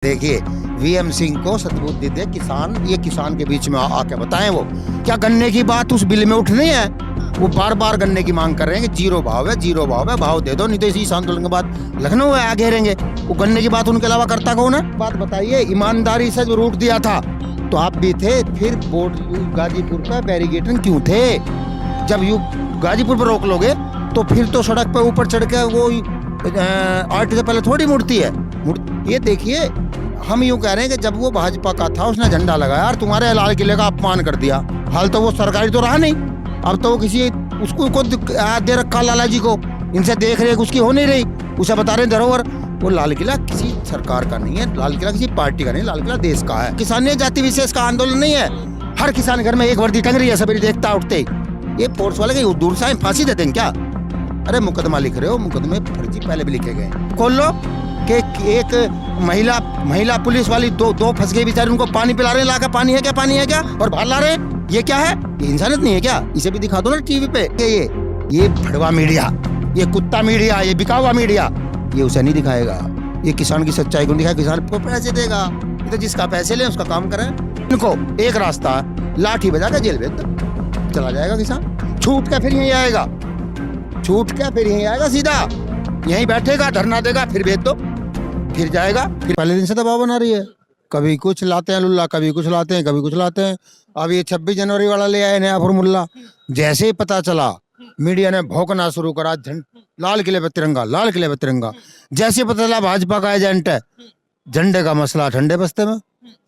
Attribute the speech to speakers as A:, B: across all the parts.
A: देखिए, वीएम सिंह को सद्बुद्धि दे किसान, ये किसान के बीच में आके बताएं वो क्या गन्ने की बात उस बिल में उठ रही है। वो बार बार गन्ने की मांग कर रहे हैं कि जीरो भाव है, जीरो भाव है, भाव दे दो, नहीं तो इसी आंदोलन के बाद लखनऊ में आगे रहेंगे। वो गन्ने की बात उनके अलावा करता कौन है? बात बताइए, ईमानदारी से जो रूट दिया था तो आप भी थे, फिर बोर्ड गाजीपुर पर बैरिकेडिंग क्यों थे? जब यू गाजीपुर पर रोक लोगे तो फिर तो सड़क पे ऊपर चढ़ के वो आरटी से पहले थोड़ी मुड़ती है। ये देखिए, हम यूं कह रहे हैं कि जब वो भाजपा का था उसने झंडा लगाया और तुम्हारे लाल किले का अपमान कर दिया। हाल तो वो सरकारी तो रहा नहीं, अब तो वो किसी उसको दे रखा लाला जी को, इनसे देख रेख उसकी हो नहीं रही। उसे बता रहे धरोहर, वो लाल किला किसी सरकार का नहीं है, लाल किला किसी पार्टी का नहीं, लाल किला देश का है। किसानी जाति विशेष का आंदोलन नहीं है। हर किसान घर में एक वर्दी टंग रही है, सवेरे देखता उठते। ये फोर्स वाले के दूर से फांसी देते हैं क्या? अरे मुकदमा लिख रहे हो, मुकदमे फर्जी पहले भी लिखे गए। खोल लो कि एक महिला पुलिस वाली दो फंस गई बेचारी, उनको पानी पिला रहे हैं, लाकर पानी है क्या, पानी है क्या, और बाहर ला रहे हैं। ये क्या है? ये इंसानियत नहीं है क्या? इसे भी दिखा दो ना टीवी पे कि ये भड़वा मीडिया, ये कुत्ता मीडिया, ये बिका हुआ मीडिया, ये उसे नहीं दिखाएगा। ये किसान की सच्चाई को दिखाए, किसान को पैसे देगा। तो जिसका पैसे ले उसका काम करें। इनको एक रास्ता, लाठी बजा के जेल भेज दो, चला जाएगा किसान। छूट के फिर यहीं आएगा, छूट के फिर यहीं आएगा, सीधा यहीं बैठेगा, धरना देगा, फिर भेज दो, फिर जाएगा। फिर पहले दिन से दबाव बना रही है, कभी कुछ लाते हैं लुल्ला, कभी कुछ लाते हैं, कभी कुछ लाते हैं। अब ये 26 जनवरी वाला ले आए नया फॉर्मूला। जैसे ही पता चला, मीडिया ने भौंकना शुरू करा, लाल किले पे तिरंगा, लाल किले पे तिरंगा। जैसे पता चला भाजपा का एजेंट है, झंडे का मसला ठंडे बस्ते में,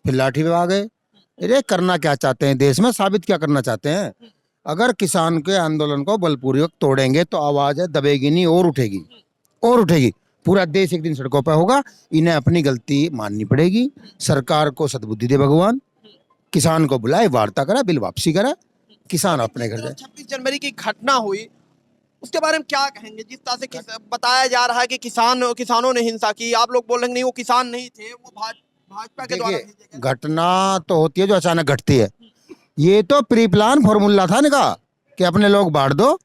A: फिर लाठी पे आ गए। अरे करना क्या चाहते हैं देश में, साबित क्या करना चाहते हैं? अगर किसान के आंदोलन को बलपूर्वक तोड़ेंगे तो आवाज दबेगी नहीं, और उठेगी, और उठेगी। पूरा देश एक दिन सड़कों पर होगा। इन्हें अपनी गलती माननी पड़ेगी। सरकार को सद्बुद्धि दे भगवान, किसान को बुलाए, वार्ता करा, बिल वापसी करा, किसान अपने घर जाए।
B: 26 जनवरी की घटना हुई, उसके बारे में क्या कहेंगे? जिस तरह से बताया जा रहा है कि किसानों ने हिंसा की, आप लोग बोल रहे हैं नहीं वो किसान नहीं थे, वो भाजपा के द्वारा
A: देखिए, घटना तो होती है जो अचानक घटती है। ये तो प्री प्लान फॉर्मूला था इनका कि अपने लोग बांट दो,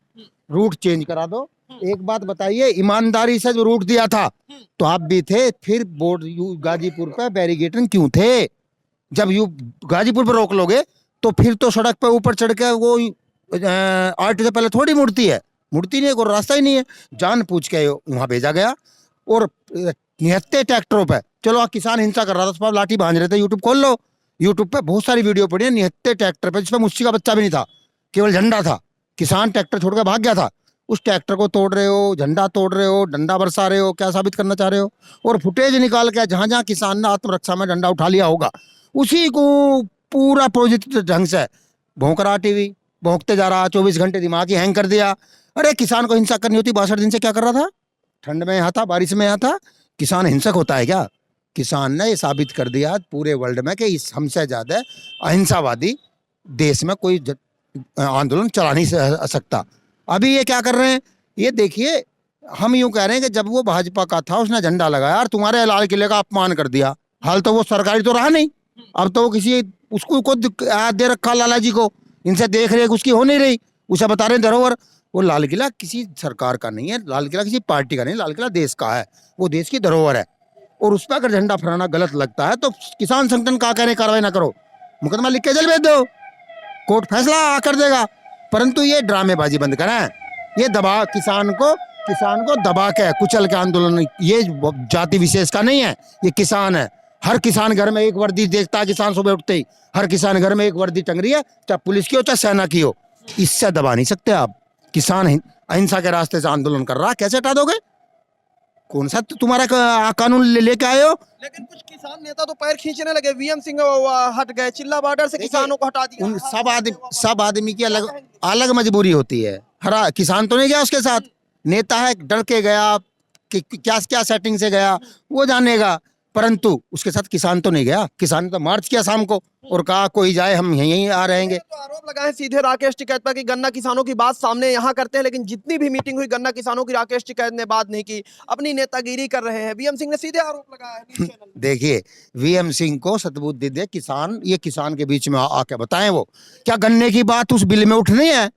A: रूट चेंज करा दो। एक बात बताइए, ईमानदारी से जो रूट दिया था तो आप भी थे, फिर बोर्ड गाजीपुर पे बैरिकेडिंग क्यों थे? जब गाजीपुर पे रोक लोगे तो फिर तो सड़क पे ऊपर चढ़ के वो आरटी से पहले थोड़ी मुड़ती है, मुड़ती नहीं है, कोई रास्ता ही नहीं है। जान पूछ के वहां भेजा गया और निहत्ते ट्रैक्टरों पे, चलो किसान हिंसा कर रहा था, उस पर लाठी भांज रहे थे, यूट्यूब खोल लो, यूट्यूब पे बहुत सारी वीडियो पड़ी है। निहत्ते ट्रैक्टर पे, जिसपे मुस्सी का बच्चा भी नहीं था, केवल झंडा था। किसान ट्रैक्टर छोड़ के भाग गया था। उस ट्रैक्टर को तोड़ रहे हो, झंडा तोड़ रहे हो, डंडा बरसा रहे हो, क्या साबित करना चाह रहे हो? और फुटेज निकाल के जहां जहां किसान ने आत्मरक्षा में डंडा उठा लिया होगा, उसी को पूरा पॉजिटिव ढंग से भौंक रहा टीवी, भौंकते जा रहा, 24 घंटे दिमाग ही हैंग कर दिया। अरे किसान को हिंसा करनी होती 62 दिन से क्या कर रहा था? ठंड में यहाँ था, बारिश में यहाँ था। किसान हिंसक होता है क्या? किसान ने ये साबित कर दिया पूरे वर्ल्ड में कि इस हमसे ज्यादा अहिंसावादी देश में कोई आंदोलन चला नहीं सकता। अभी ये क्या कर रहे हैं? ये देखिए, हम यूं कह रहे हैं कि जब वो भाजपा का था उसने झंडा लगाया और तुम्हारे लाल किले का अपमान कर दिया। हाल तो वो सरकारी तो रहा नहीं, अब तो वो किसी उसको दे रखा लाला जी को, इनसे देख रेख उसकी हो नहीं रही। उसे बता रहे धरोहर, वो लाल किला किसी सरकार का नहीं है, लाल किला किसी पार्टी का नहीं, लाल किला देश का है, वो देश की धरोहर है। और उस पर अगर झंडा फहराना गलत लगता है तो किसान संगठन का कह रहे कार्रवाई ना करो, मुकदमा लिख के जेल भेज दो, कोर्ट फैसला कर देगा। परंतु ये ड्रामेबाजी बंद करें। ये दबा किसान को दबा के कुचल के आंदोलन, ये जाति विशेष का नहीं है, ये किसान है। हर किसान घर में एक वर्दी देखता है, किसान सुबह उठते ही हर किसान घर में एक वर्दी टंग रही है, चाहे पुलिस की हो चाहे सेना की हो। इससे दबा नहीं सकते आप। किसान अहिंसा के रास्ते से आंदोलन कर रहा, कैसे हटा दोगे? कौन सा तुम्हारा कानून लेके आए हो?
B: लेकिन कुछ किसान नेता तो पैर खींचने लगे, वीएम सिंह हट गए, चिल्ला बॉर्डर से किसानों को हटा दिया।
A: सब आदमी की अलग अलग मजबूरी होती है। हरा किसान तो नहीं गया उसके साथ, नेता है डर के गया कि क्या क्या सेटिंग से गया वो जानेगा, परंतु उसके साथ किसान तो नहीं गया। किसान ने तो मार्च किया शाम को और कहा कोई जाए, हम यहीं आ रहेंगे।
B: तो आरोप लगाए सीधे राकेश टिकैत पर कि गन्ना किसानों की बात सामने यहाँ करते हैं, लेकिन जितनी भी मीटिंग हुई गन्ना किसानों की राकेश टिकैत ने बात नहीं की, अपनी नेतागिरी कर रहे हैं। वीएम सिंह ने सीधे आरोप लगाया है।
A: देखिए, वीएम सिंह को सद्बुद्धि दे किसान, ये किसान के बीच में आके बताएं वो क्या गन्ने की बात उस बिल में उठ रही है।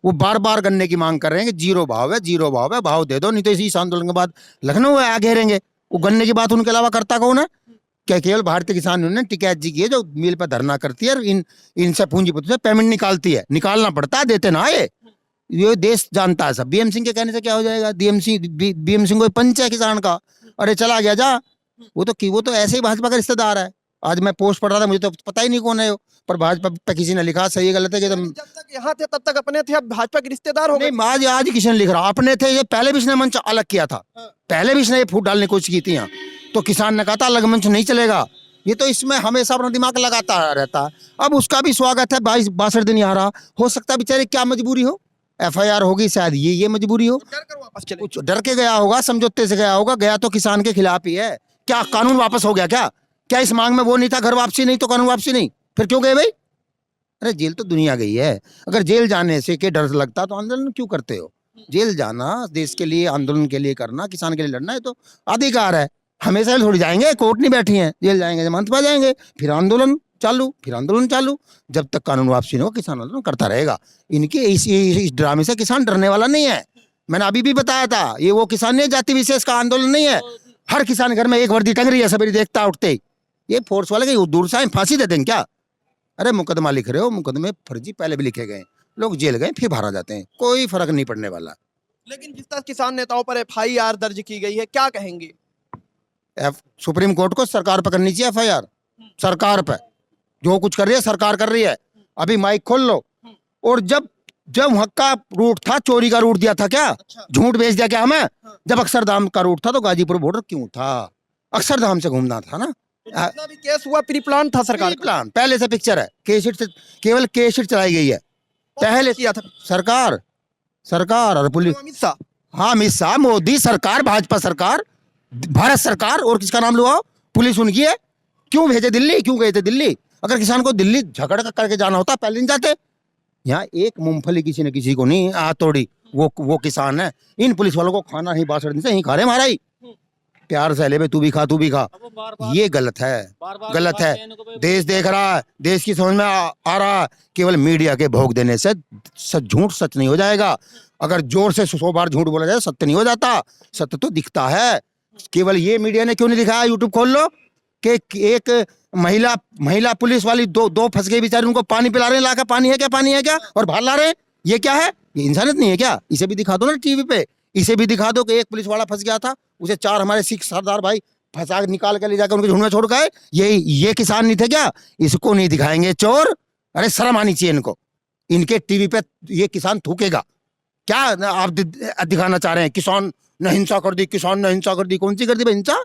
A: वो बार बार गन्ने की मांग कर रहे हैं कि जीरो भाव है, जीरो भाव है, भाव दे दो, नहीं तो इसी आंदोलन के बाद लखनऊ में आगे रहेंगे। वो गन्ने की बात उनके अलावा करता कौन है? क्या केवल भारतीय किसान यूनियन टिकैत जी की है जो मिल पर धरना करती है और इनसे पूंजीपति से पेमेंट निकालती है, निकालना पड़ता है, देते ना ये देश जानता है सब। बीएम सिंह के कहने से क्या हो जाएगा? बीएम सिंह को पंच है किसान का, अरे चला गया जा। वो तो ऐसे ही भाजपा का रिश्तेदार है। आज मैं पोस्ट पढ़ रहा था, मुझे तो पता ही नहीं कौन है वो, पर भाजपा पे किसी ने लिखा, सही गलत है कि
B: जब तक यहाँ थे तब तक अपने थे, अब भाजपा के रिश्तेदार हो गए।
A: नहीं, आज किसी ने लिख रहा अपने थे, ये पहले भी इसने मंच अलग किया था, पहले भी इसने ये फूट डालने की कोशिश की थी यहाँ, तो किसान ने कहा था अलग मंच नहीं चलेगा। ये तो इसमें हमेशा अपना दिमाग लगाता रहता। अब उसका भी स्वागत है, 62 दिन यहाँ रहा, हो सकता है बेचारे क्या मजबूरी हो, FIR होगी शायद, ये मजबूरी हो,
B: डर कर वापस चले,
A: कुछ डर के गया होगा, समझौते से गया होगा, गया तो किसान के खिलाफ ही है। क्या कानून वापस हो गया क्या इस मांग में वो नहीं था, घर वापसी नहीं तो कानून वापसी नहीं, फिर क्यों गए भाई? अरे जेल तो दुनिया गई है, अगर जेल जाने से के डर लगता तो आंदोलन क्यों करते हो? जेल जाना, देश के लिए, आंदोलन के लिए करना, किसान के लिए लड़ना है तो अधिकार है। हमेशा थोड़ी जाएंगे, कोर्ट नहीं बैठी है, जेल जाएंगे, जमानत पा जाएंगे, फिर आंदोलन चालू। जब तक कानून वापसी नहीं हो किसान आंदोलन करता रहेगा। इनके इस ड्रामे से किसान डरने वाला नहीं है। मैंने अभी भी बताया था, ये वो किसान नहीं, जाति विशेष का आंदोलन नहीं है। हर किसान घर में एक वर्दी टंग रही है, सवेरे देखता उठते। ये फोर्स वाले के दूर से फांसी दे देंगे क्या? अरे मुकदमा लिख रहे हो, मुकदमे फर्जी पहले भी लिखे गए, लोग जेल गए फिर बाहर आ जाते हैं, कोई फर्क नहीं पड़ने वाला।
B: लेकिन जिस तरह किसान नेताओं पर FIR दर्ज की गई है, क्या कहेंगे?
A: सुप्रीम कोर्ट को सरकार पर करनी चाहिए FIR, सरकार पर जो कुछ कर रही है सरकार कर रही है। अभी माइक खोल लो, और जब वहां का रूट था, चोरी का रूट दिया था क्या?
B: अच्छा।
A: झूठ बेच दिया क्या हमें? जब अक्षरधाम का रूट था तो गाजीपुर बॉर्डर क्यों था? अक्षरधाम से घूमना था ना।
B: जितना भी केस हुआ प्री प्लान था सरकार का।
A: प्लान पहले से पिक्चर है, केशिट से केवल केशिट चलाई गई है पहले
B: किया था
A: सरकार और पुलिस।
B: अमित शाह,
A: हाँ, अमित शाह, मोदी सरकार, भाजपा सरकार, भारत सरकार, और किसका नाम लो? पुलिस उनकी है। क्यों भेजे दिल्ली? क्यों गए थे दिल्ली? अगर किसान को दिल्ली झगड़ करके जाना होता पहले नहीं जाते। यहाँ एक मूंगफली किसी ने किसी को नहीं तोड़ी, वो किसान है। इन पुलिस वालों को खाना ही 62 दिन से यही खा रहे हमारा ही, प्यार से ले भाई, तू भी खा। ये गलत है, गलत है। देश देख रहा है, देश की समझ में आ रहा है। केवल मीडिया के भोग देने से झूठ सच नहीं हो जाएगा। अगर जोर से 100 बार झूठ बोला जाए सत्य नहीं हो जाता, सत्य तो दिखता है। केवल ये मीडिया ने क्यों नहीं दिखाया? यूट्यूब खोल लो कि एक महिला पुलिस वाली दो फंस गई बेचारी, उनको पानी पिला रहे हैं, लाकर पानी है क्या, और बाहर ला रहे हैं। ये क्या है? ये इंसानियत नहीं है क्या? इसे भी दिखा दो ना टीवी पे, इसे भी दिखा दो कि एक पुलिस वाला फंस गया था, उसे 4 हमारे सिख सरदार भाई फंसा निकाल कर ले जाकर उनके झुंड में छोड़ गए। ये किसान नहीं थे क्या? इसको नहीं दिखाएंगे चोर? अरे शर्म आनी चाहिए इनको। इनके टीवी पे ये किसान थूकेगा क्या? आप दिखाना चाह रहे हैं किसान ने हिंसा कर दी, किसान ने हिंसा कर दी। कौन सी कर दी भाई हिंसा?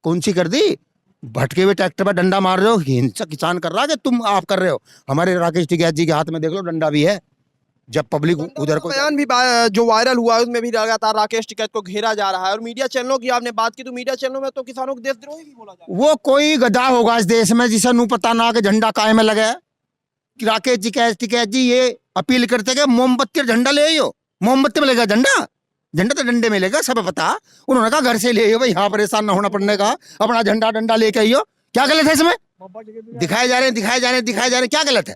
A: कौन सी कर दी? भटके हुए ट्रैक्टर पर डंडा मार रहे हो, हिंसा किसान कर रहा है कि तुम आप कर रहे हो? हमारे राकेश टिकैत जी के हाथ में देख लो डंडा भी है। जब पब्लिक उधर को
B: बयान भी जो वायरल हुआ है उसमें भी लगातार राकेश टिकैत को घेरा जा रहा है, और मीडिया चैनलों की आपने बात की तो मीडिया चैनलों में तो किसानों को देशद्रोही भी बोला जा रहा है।
A: वो कोई गधा होगा इस देश में जिसे नू पता ना कि झंडा काहे में लगा है। कि राकेश टिकैत जी ये अपील करते कि मोमबत्ती और झंडा ले आइयो। मोमबत्ती में लेगा झंडा तो डंडे में लेगा, सब पता। उन्होंने कहा घर से ले आइयो भाई, यहाँ परेशान ना होना पड़ने का, अपना डंडा लेके आइयो। क्या गलत है इसमें? दिखाए जा रहे हैं, क्या गलत है?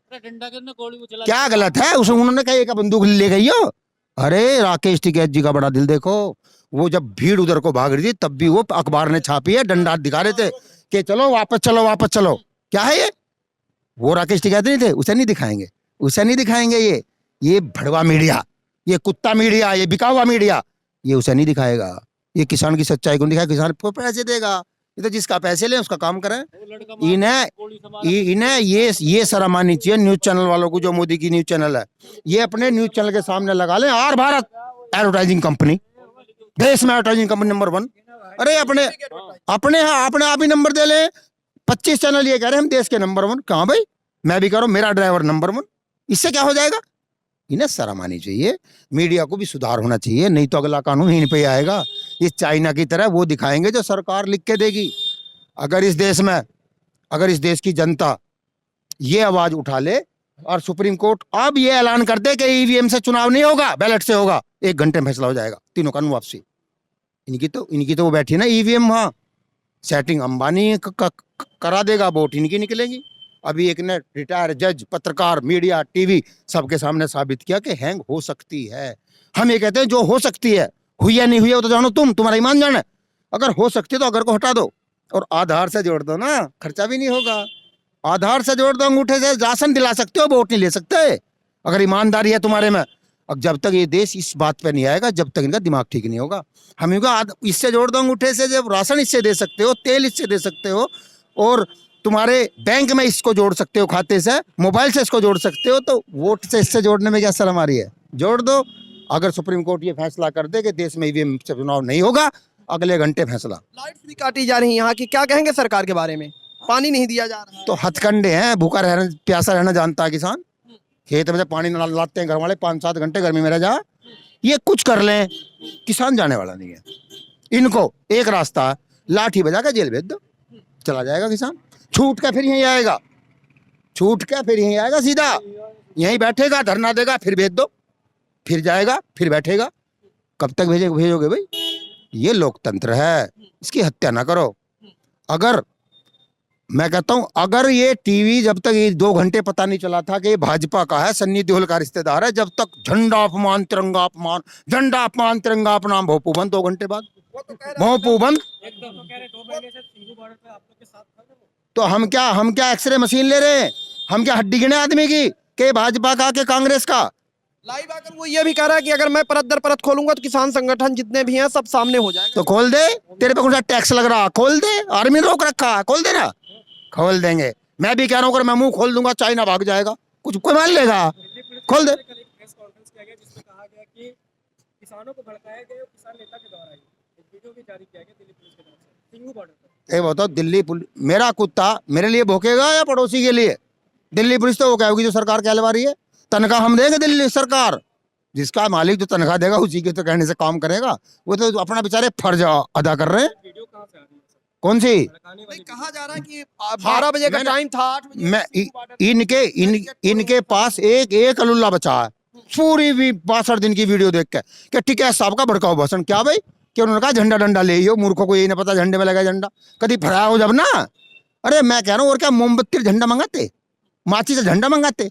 A: क्या गलत है? उन्होंने कहा एक बंदूक ले गई हो। अरे राकेश टिकैत जी का बड़ा दिल देखो, वो जब भीड़ उधर को भाग रही थी तब भी वो अखबार ने छापी है, डंडा दिखा रहे थे कि चलो वापस चलो। क्या है ये? वो राकेश टिकैत नहीं थे, उसे नहीं दिखाएंगे। ये भड़वा मीडिया, ये कुत्ता मीडिया, ये बिका हुआ मीडिया, ये उसे नहीं दिखाएगा। ये किसान की सच्चाई को नहीं दिखाएगा। किसान को पैसे देगा, ये तो जिसका पैसे ले उसका काम करें। इन्हें ये शर्म आनी चाहिए न्यूज चैनल वालों को, जो मोदी की न्यूज चैनल है, ये अपने न्यूज चैनल के सामने लगा लें आर भारत एडवर्टाइजिंग कंपनी, देश में एडवर्टाइजिंग कंपनी नंबर 1। अरे अपने आप ही नंबर दे ले। 25 चैनल ये कह रहे हैं हम देश के नंबर 1। कहाँ भाई? मैं भी कह रहा हूँ मेरा ड्राइवर नंबर 1। इससे क्या हो जाएगा? इन्हें शर्म आनी चाहिए। मीडिया को भी सुधार होना चाहिए, नहीं तो अगला कानून ही नहीं पे आएगा। ये चाइना की तरह वो दिखाएंगे जो सरकार लिख के देगी। अगर इस देश की जनता ये आवाज उठा ले और सुप्रीम कोर्ट अब ये ऐलान कर दे कि ईवीएम से चुनाव नहीं होगा, बैलेट से होगा, 1 घंटे में फैसला हो जाएगा, तीनों कानून वापसी। इनकी तो वो बैठी ना ईवीएम, वहां सेटिंग अंबानी करा देगा, वोट इनकी निकलेगी। अभी एक ने रिटायर जज, पत्रकार, मीडिया, टीवी सबके सामने साबित किया कि हैंग हो सकती है। हम ये कहते हैं जो हो सकती है, हुई या नहीं हुई वो तो जानो तुम्हारा ईमान जाने। अगर हो सकती है तो अगर को हटा दो, और आधार से जोड़ दो ना, खर्चा भी नहीं होगा। आधार से जोड़ दो, अंगूठे से राशन दिला सकते हो, वोट नहीं ले सकते अगर ईमानदारी है तुम्हारे में। अब जब तक ये देश इस बात पे नहीं आएगा, जब तक इनका दिमाग ठीक नहीं होगा। हम इनका इससे जोड़ दो अंगूठे से, जब राशन इससे दे सकते हो, तेल इससे दे सकते हो, और तुम्हारे बैंक में इसको जोड़ सकते हो, खाते से, मोबाइल से इसको जोड़ सकते हो, तो वोट से इससे जोड़ने में क्या शर्म आ रही है? जोड़ दो। अगर सुप्रीम कोर्ट ये फैसला कर दे कि देश में ईवीएम से चुनाव नहीं होगा, अगले घंटे फैसला।
B: लाइट्स भी काटी जा रही हैं यहाँ की, क्या कहेंगे सरकार के बारे में? पानी नहीं दिया जा रहा है।
A: तो हथकंडे हैं, भूखा रहना प्यासा रहना जानता है किसान। खेत में से पानी न लाते हैं घर वाले, 5-7 घंटे गर्मी में रह जा, ये कुछ कर लें, किसान जाने वाला नहीं है। इनको एक रास्ता है, लाठी बजा के जेल भेज दो, चला जाएगा किसान। छूट के फिर यहीं आएगा, छूट के फिर यहीं आएगा, सीधा यहीं बैठेगा, धरना देगा, फिर भेज दो, फिर जाएगा, फिर बैठेगा। कब तक भेजोगे भाई? ये लोकतंत्र है, इसकी हत्या ना करो। अगर मैं कहता हूं, अगर ये टीवी जब तक ये 2 घंटे पता नहीं चला था कि ये भाजपा का है, सन्नी देओल का रिश्तेदार है, जब तक झंडा अपमान तिरंगा अपमान, झंडा अपमान तिरंगा अपमान, भोपू बंद 2 घंटे बाद, भोपू बंद। तो हम क्या एक्सरे मशीन ले रहे हैं? हम क्या हड्डी गिने आदमी की के भाजपा का के कांग्रेस का?
B: लाइव आकर वो ये भी कह रहा है कि अगर मैं परत दर परत खोलूंगा तो किसान संगठन जितने भी हैं सब सामने हो जाएगा।
A: तो खोल दे, तेरे पे कौन सा टैक्स लग रहा? खोल दे, आर्मी ने रोक रखा है, खोल दे ना, खोल देंगे। मैं भी कह रहा हूँ, अगर मैं मुंह खोल दूंगा चाइना भाग जाएगा, कुछ कोई मान लेगा? खोल दे। ये बताओ, दिल्ली पुलिस मेरा कुत्ता मेरे लिए भौंकेगा या पड़ोसी के लिए? दिल्ली पुलिस तो वो कहेगी जो सरकार कहलवा रही है। तनख्वाह हम देंगे, दिल्ली सरकार, जिसका मालिक जो तनख्वाह देगा उसी के तो कहने से काम करेगा। वो तो अपना बेचारे फर्ज अदा कर रहे हैं। कौन सी?
B: कहा जा रहा है कि 12 बजे का टाइम था, 8 बजे
A: मैं इनके पास एक अलुल्ला बचा है, पूरी भी 62 दिन की वीडियो देख के कि ठीक है साहब का भड़काऊ भाषण। क्या भाई? कि उन्होंने कहा झंडा डंडा ले हो, मूर्खों को यही नहीं पता झंडे में लगा झंडा, कभी फहराया हो जब ना। अरे मैं कह रहा हूँ, और क्या मोमबत्ती झंडा मंगाते, माची से झंडा मंगाते,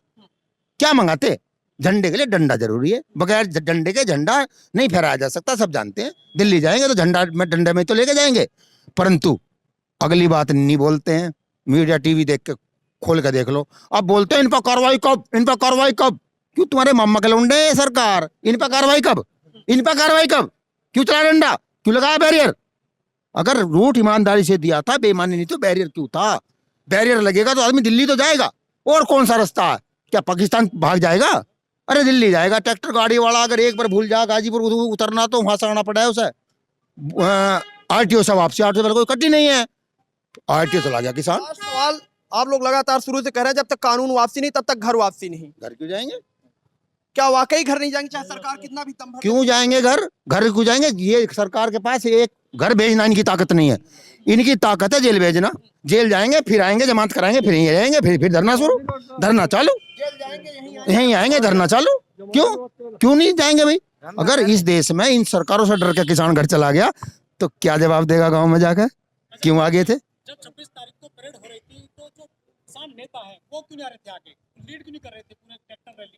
A: क्या मंगाते? झंडे के लिए डंडा जरूरी है, बगैर डंडे के झंडा नहीं फहराया जा सकता, सब जानते हैं। दिल्ली जाएंगे तो झंडा में डंडे में तो लेके जाएंगे, परंतु अगली बात नहीं बोलते हैं। मीडिया टीवी देख के खोल के देख लो, अब बोलते हैं इन पर कार्रवाई कब, इन पर कार्रवाई कब? क्यों तुम्हारे मामा के लौंडे सरकार, इन पर कार्रवाई कब, इन पर कार्रवाई कब? क्यों चला डंडा, क्यों लगाया बैरियर? अगर रूट ईमानदारी से दिया था, बेईमानी नहीं तो बैरियर क्यों था? बैरियर लगेगा तो आदमी दिल्ली तो जाएगा, और कौन सा रास्ता है? क्या पाकिस्तान भाग जाएगा? अरे दिल्ली जाएगा। ट्रैक्टर गाड़ी वाला अगर एक बार भूल जा गाजीपुर उतरना तो वहां से आना पड़ा है उसे, आरटीओ से वापसी, आरटीओ कोई कटी नहीं है, आरटीओ चला गया किसान।
B: सवाल आप लोग लगातार शुरू से कह रहे हैं, जब तक कानून वापसी नहीं तब तक घर वापसी नहीं।
A: घर क्यों जाएंगे?
B: क्या वाकई घर नहीं जाएंगे, चाहे सरकार कितना भी तंबू?
A: क्यों जाएंगे घर क्यों जाएंगे? ये सरकार के पास एक घर भेजना इनकी ताकत नहीं है, इनकी ताकत है जेल भेजना। जेल जाएंगे, फिर आएंगे, जमानत कराएंगे, फिर यहीं रहेंगे, फिर धरना शुरू, धरना चालू, यहीं आएंगे, धरना चालू। क्यों नहीं जाएंगे भाई? अगर इस देश में इन सरकारों से डर के किसान घर चला गया तो क्या जवाब देगा गाँव में जाकर? क्यों आगे थे?
C: जब 26 तारीख को परेड हो रही थी तो जो किसान नेता है वो क्यों नहीं आ रहे थे आगे, लीड क्यों नहीं कर रहे थे पूरे ट्रैक्टर रैली?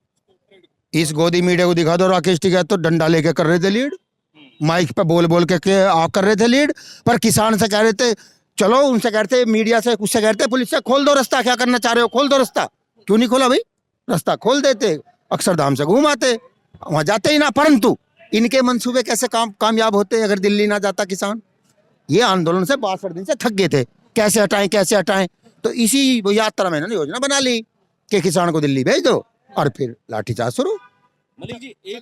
A: इस गोदी मीडिया को दिखा दो, राकेश टिकैत तो डंडा लेके कर रहे थे लीड, माइक पे बोल बोल के कर रहे थे लीड, पर किसान से कह रहे थे चलो, उनसे कहते मीडिया से, उससे कहते पुलिस से खोल दो रास्ता, क्या करना चाह रहे हो, खोल दो रास्ता। क्यों नहीं खोला भाई? रास्ता खोल देते, अक्षरधाम से घूम आते, वहां जाते ही ना। परंतु इनके मंसूबे कैसे कामयाब होते अगर दिल्ली ना जाता किसान? ये आंदोलन से 62 दिन से थक गए थे, कैसे हटाएं कैसे हटाएं। तो इसी यात्रा में इन्होंने योजना बना ली कि किसान को दिल्ली भेज दो, और फिर लाठीचार्ज शुरू।
C: मलिक जी, एक